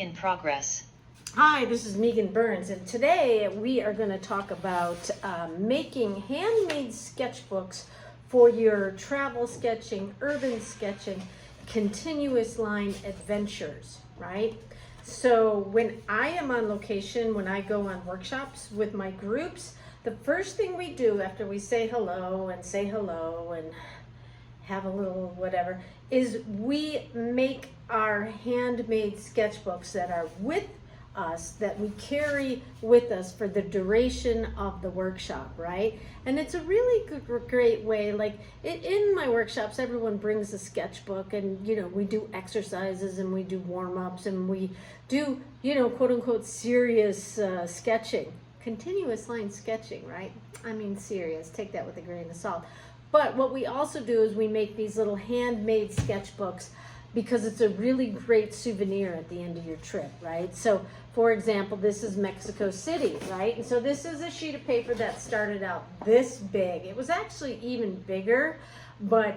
In progress. Hi, this is Megan Burns, and today we are going to talk about making handmade sketchbooks for your travel sketching, urban sketching, continuous line adventures, right? So when I am on location, when I go on workshops with my groups, the first thing we do after we say hello and have a little whatever, is we make our handmade sketchbooks that are with us, that we carry with us for the duration of the workshop, right? And it's a really great way. Like in my workshops, everyone brings a sketchbook, and we do exercises and we do warm-ups and we do quote unquote serious sketching, continuous line sketching, right? I mean serious, take that with a grain of salt. But what we also do is we make these little handmade sketchbooks because it's a really great souvenir at the end of your trip, right? So, for example, this is Mexico City, right? And so this is a sheet of paper that started out this big. It was actually even bigger, but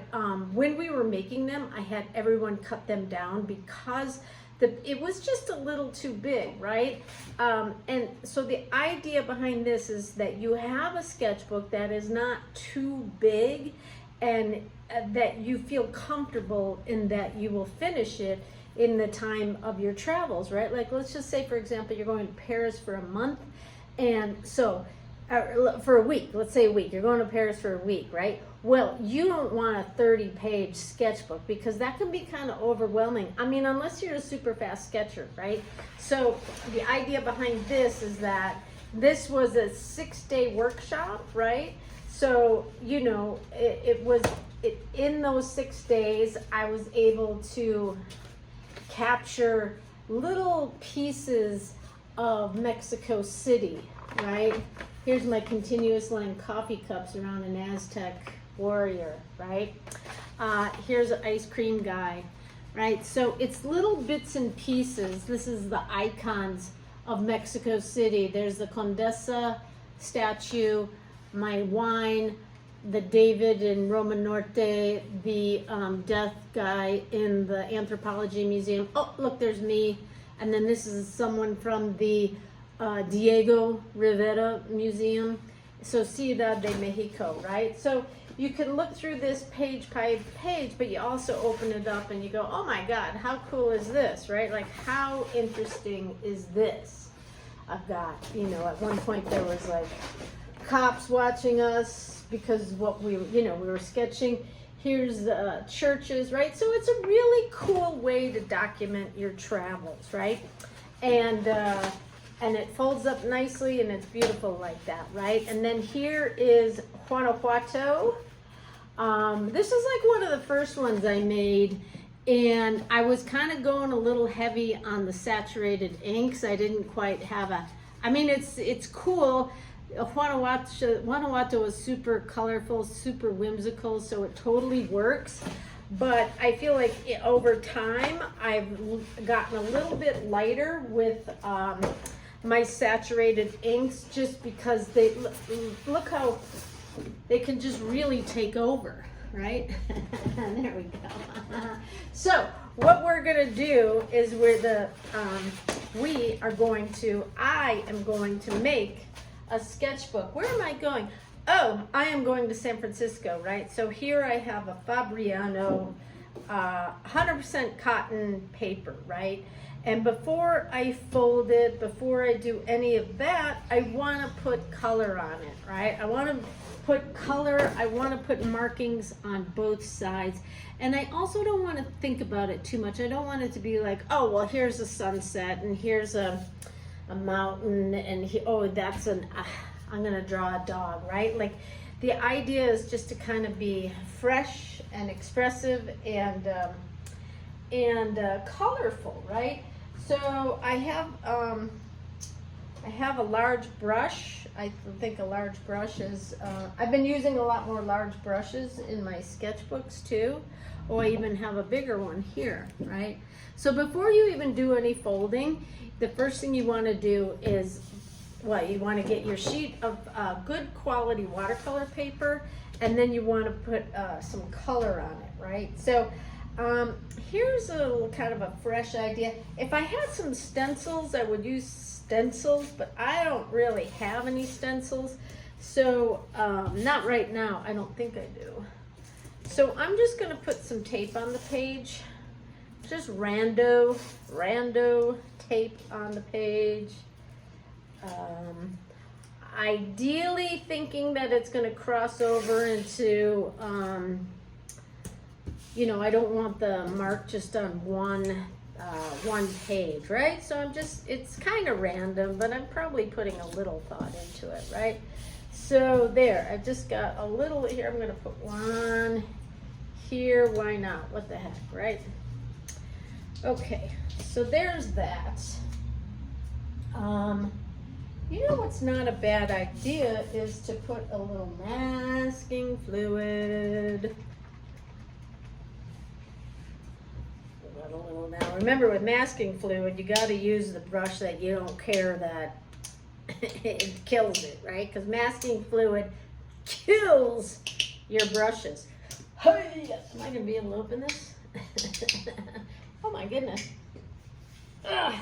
when we were making them, I had everyone cut them down because it was just a little too big, right? And so the idea behind this is that you have a sketchbook that is not too big, and that you feel comfortable in that you will finish it in the time of your travels, right? Like, let's just say, for example, you're going to Paris for a month, and so for a week, let's say a week, you're going to Paris for a week, right? Well, you don't want a 30-page sketchbook because that can be kind of overwhelming. I mean, unless you're a super fast sketcher, right? So the idea behind this is that this was a 6-day workshop, right? So, in those 6 days, I was able to capture little pieces of Mexico City, right? Here's my continuous line coffee cups around an Aztec warrior, right? Here's an ice cream guy, right? So it's little bits and pieces. This is the icons of Mexico City. There's the Condesa statue, my wine, the David in Roma Norte, the death guy in the Anthropology Museum. Oh, look, there's me. And then this is someone from the Diego Rivera Museum. So Ciudad de Mexico, right? So you can look through this page by page, but you also open it up and you go, oh my God, how cool is this, right? Like, how interesting is this? I've got, at one point there was like cops watching us because what we were sketching. Here's the churches, right? So it's a really cool way to document your travels, right? And it folds up nicely and it's beautiful like that, right? And then here is Guanajuato. This is like one of the first ones I made, and I was kind of going a little heavy on the saturated inks. I didn't quite have it's cool. Guanajuato is super colorful, super whimsical, so it totally works. But I feel like over time, I've gotten a little bit lighter with my saturated inks, just because they look how they can just really take over, right? There we go. So what we're gonna do is I am going to make a sketchbook. Where am I going? Oh, I am going to San Francisco, right? So here I have a Fabriano 100% cotton paper, right? And before I fold it, before I do any of that, I want to put color on it, right? I want to put color, I want to put markings on both sides. And I also don't want to think about it too much. I don't want it to be like, oh, well, here's a sunset and here's a mountain, and I'm going to draw a dog, right? Like, the idea is just to kind of be fresh and expressive and colorful, right? So I have a large brush. I think a large brush is, I've been using a lot more large brushes in my sketchbooks too. Oh, I even have a bigger one here, right? So before you even do any folding, the first thing you want to do is, you want to get your sheet of good quality watercolor paper, and then you want to put some color on it, right? So Here's a little kind of a fresh idea. If I had some stencils, I would use stencils, but I don't really have any stencils. So, not right now. I don't think I do. So I'm just gonna put some tape on the page. Just rando tape on the page. Ideally thinking that it's gonna cross over into, you know, I don't want the mark just on one page, right? So it's kind of random, but I'm probably putting a little thought into it, right? So there, I've just got a little here. I'm gonna put one here. Why not? What the heck, right? Okay, so there's that. You know what's not a bad idea is to put a little masking fluid. A little now. Remember, with masking fluid, you got to use the brush that you don't care that it kills it, right? Because masking fluid kills your brushes. Hey, am I gonna be able to open this? Oh my goodness. Ugh.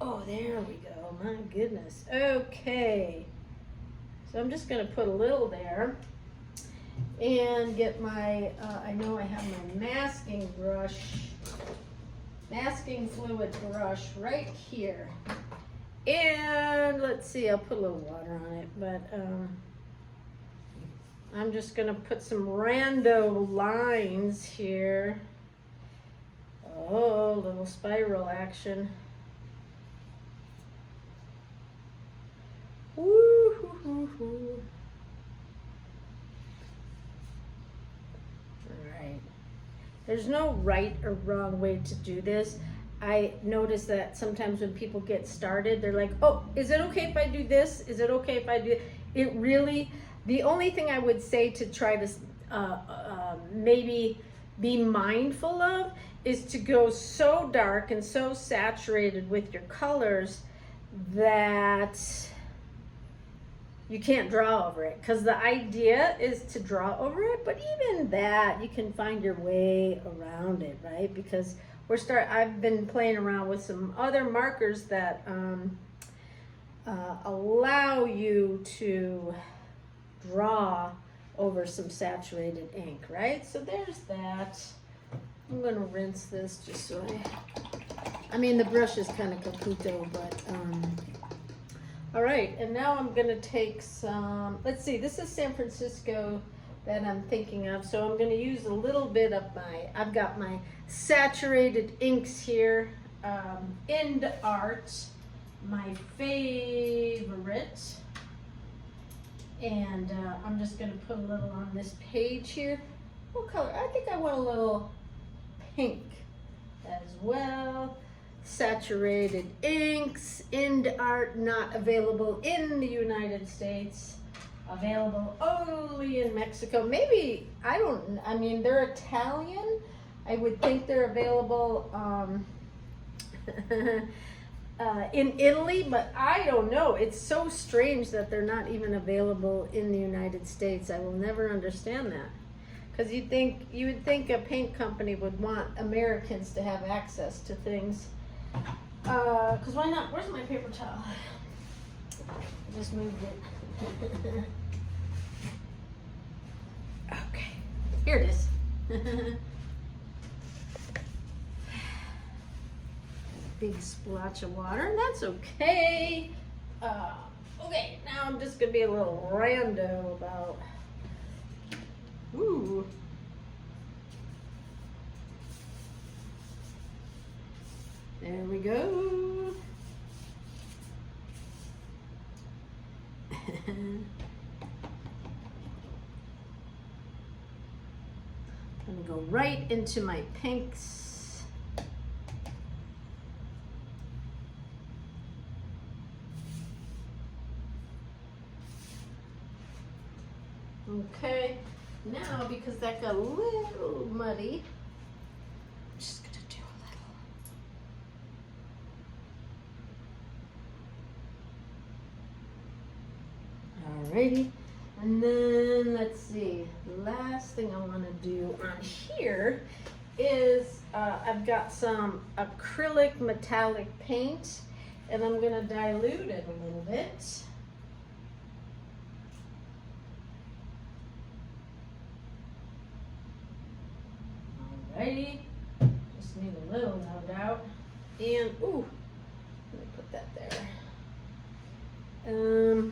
Oh, there we go. My goodness. Okay. So I'm just gonna put a little there and get my, I know I have my masking fluid brush right here. And let's see, I'll put a little water on it, but I'm just gonna put some rando lines here. Oh, little spiral action. Woo-hoo-hoo-hoo. Right. There's no right or wrong way to do this. I notice that sometimes when people get started, they're like, oh, is it okay if I do this? Is it okay if I do it? Really, the only thing I would say to try to maybe be mindful of is to go so dark and so saturated with your colors that you can't draw over it, because the idea is to draw over it, but even that, you can find your way around it, right? Because I've been playing around with some other markers that allow you to draw over some saturated ink, right? So there's that. I'm gonna rinse this just so I mean, the brush is kind of caputo, but all right, and now I'm gonna take some, let's see, this is San Francisco that I'm thinking of, so I'm gonna use a little bit of I've got my saturated inks here, End Art, my favorite, and I'm just gonna put a little on this page here. What color? I think I want a little pink as well. Saturated inks, End Art, not available in the United States, available only in Mexico. Maybe, I mean, they're Italian. I would think they're available in Italy, but I don't know. It's so strange that they're not even available in the United States. I will never understand that. Because you would think a paint company would want Americans to have access to things. Because why not? Where's my paper towel? I just moved it. Okay, here it is. Big splotch of water, and that's okay. Okay, now I'm just gonna be a little rando about. Ooh. There we go. I'm gonna go right into my pinks. Okay, now because that got a little muddy, I'm just gonna do a little. Alrighty, And then, let's see, the last thing I want to do on here is I've got some acrylic metallic paint, and I'm going to dilute it a little bit. Alrighty, just need a little, no doubt. And, ooh, let me put that there. Let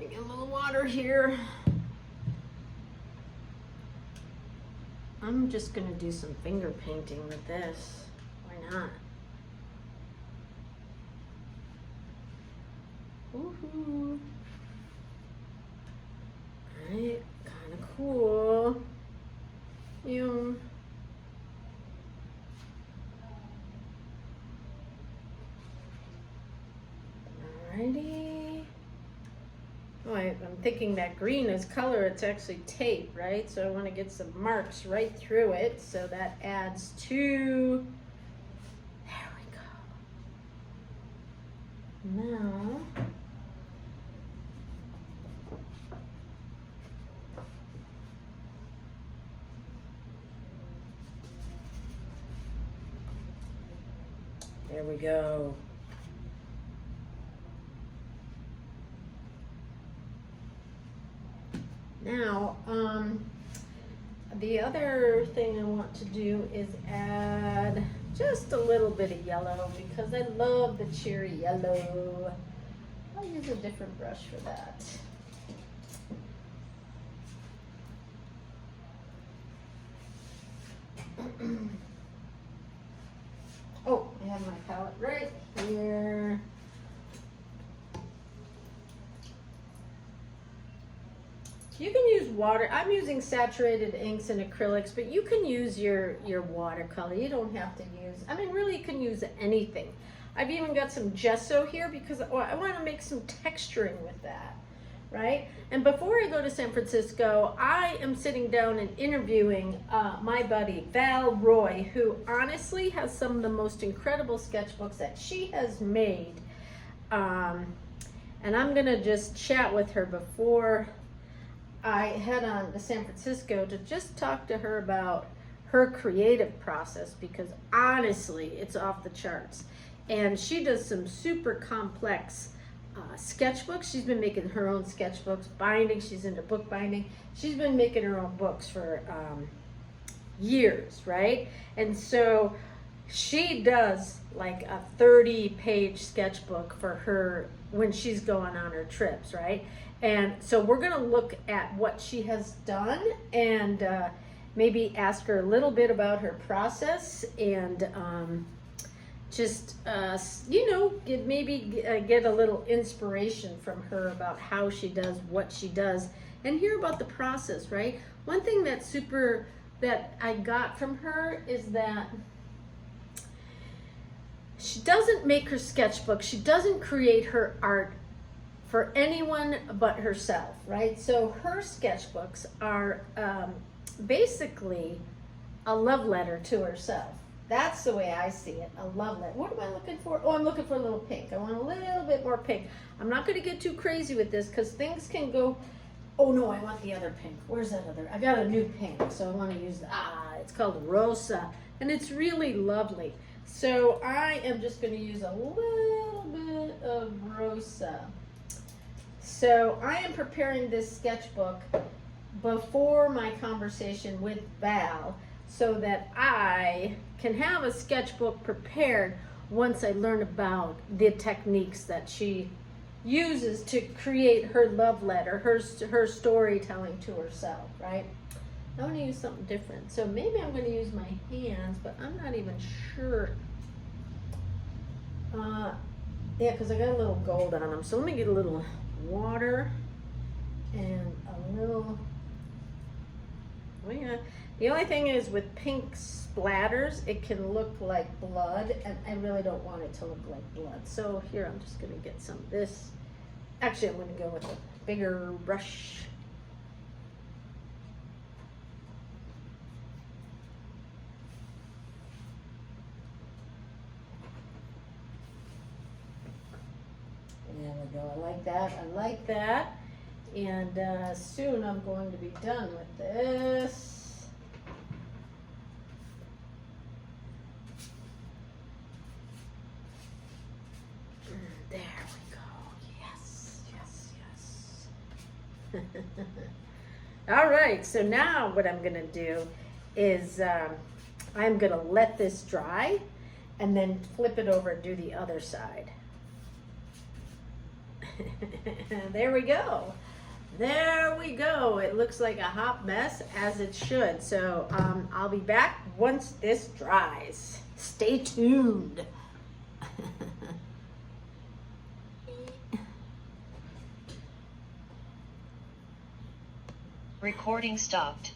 me get a little water here. I'm just gonna do some finger painting with this. Why not? Woohoo! Alright, kinda cool. Alrighty. Oh, I'm thinking that green is color, it's actually tape, right? So I want to get some marks right through it, so that adds to, there we go. Now, there we go. Now, the other thing I want to do is add just a little bit of yellow because I love the cherry yellow. I'll use a different brush for that. Oh, I have my palette right here. You can use water. I'm using saturated inks and acrylics, but you can use your watercolor. You don't have to use, I mean, really you can use anything. I've even got some gesso here because I want to make some texturing with that, right? And before I go to San Francisco, I am sitting down and interviewing my buddy, Val Roy, who honestly has some of the most incredible sketchbooks that she has made. And I'm going to just chat with her before I head on to San Francisco to just talk to her about her creative process because honestly, it's off the charts. And she does some super complex sketchbooks. She's been making her own sketchbooks, binding. She's into book binding. She's been making her own books for years, right? And so she does like a 30-page sketchbook for her when she's going on her trips, right? And so we're going to look at what she has done and maybe ask her a little bit about her process and just, get a little inspiration from her about how she does what she does and hear about the process, right? One thing that I got from her is that she doesn't make her sketchbook. She doesn't create her art for anyone but herself, right? So her sketchbooks are basically a love letter to herself. That's the way I see it, a love letter. What am I looking for? Oh, I'm looking for a little pink. I want a little bit more pink. I'm not gonna get too crazy with this because things can go, oh no, I want the other pink. Where's that other? I got a new pink, so I wanna use, it's called Rosa, and it's really lovely. So I am just gonna use a little bit of Rosa. So I am preparing this sketchbook before my conversation with Val so that I can have a sketchbook prepared once I learn about the techniques that she uses to create her love letter, her storytelling to herself, right? I want to use something different. So maybe I'm going to use my hands, but I'm not even sure. Yeah, because I got a little gold on them. So let me get a little water and a little, the only thing is with pink splatters it can look like blood and I really don't want it to look like blood. So here I'm just going to get some of this. Actually I'm going to go with a bigger brush. There we go. I like that. I like that. And soon I'm going to be done with this. There we go. Yes, yes, yes. All right, so now what I'm gonna do is I'm gonna let this dry and then flip it over and do the other side. There we go. There we go. It looks like a hot mess, as it should. So I'll be back once this dries. Stay tuned. Recording stopped.